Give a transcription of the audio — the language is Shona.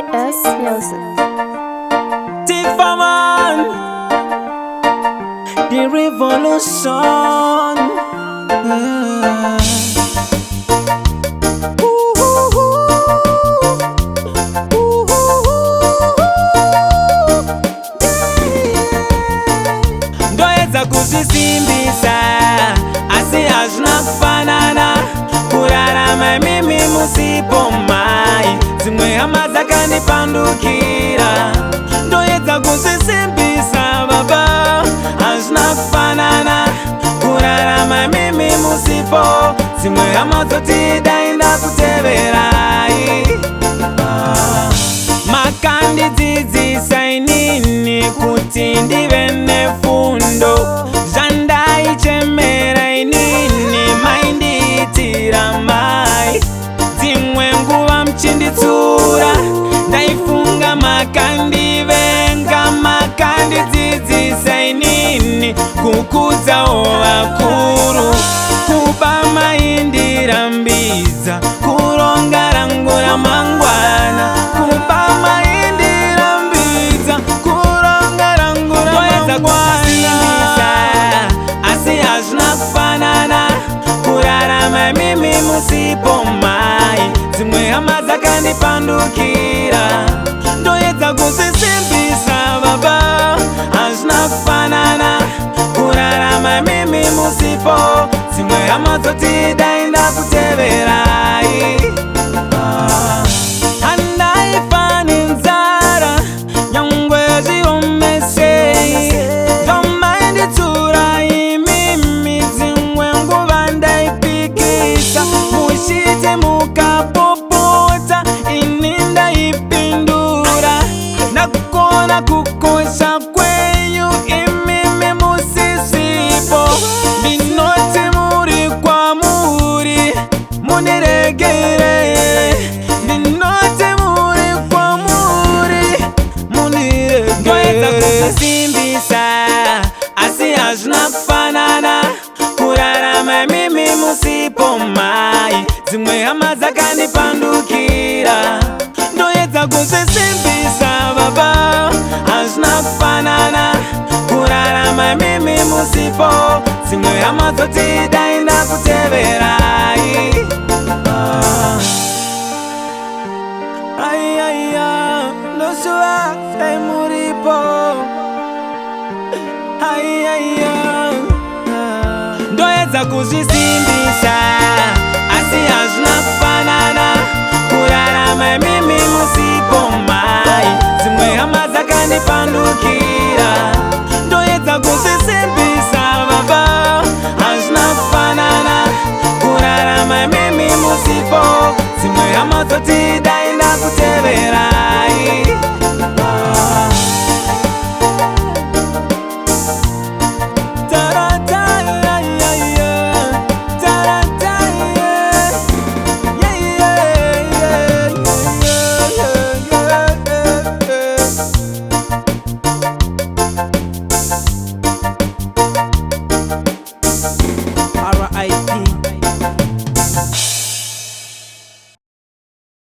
GS Music. Tifaman, the revolution. Ndoyedza kuzvisimbisa asi hazvina kufanana kurarama mimi musipo mai dzimwe hama dzakandipandukira. Ndoyedza kuzvisimbisa baba hazvina kufanana kurarama mimi musipo dzimwe hama dzoti dainda kuteverai. Makandidzidzisa inini kuti ndive nefundo zvandaichemera inini maindiitira mai. Dzimwe nguva muchinditsura ndaifunga makandivenga, makandidzidzisa inini kukudzawo vakuru, kuba maindirambidza kuronga rangu ramangwana, kuba maindirambidza kuronga rangu ramangwana. Asi hazvina kufanana kurarama mimi musipo mai dzimwe hama dzakandipandukira. Ndoyedza kuzvisimbisa baba hazvina kufanana kurarama mimi musipo dzimwe hama dzoti dainda kuteverai. Handaifani nzara nyangwe zviomesei ndomainditsura imimi dzimwe nguva ndaipikisa mushiti mukapopota ini ndaipindura. Ndakona kukosha kwenyu imimi musisipo, ndinoti muri kwamuri muniregerere, ndinoti muri kwamuri muniregerere. Ndoyedza kuzvisimbisa asi hazvina kufanana kurarama mimi musipo mai dzimwe hama dzakandipandukira. Ndoyedza kuzvisimbisa baba hazvina kufanana kurarama mimi musipo dzimwe hama dzoti dainda kuteverai. Aiaiya ndosuva dai muripo. Aiaiya ndoyedza kuzvisimbisa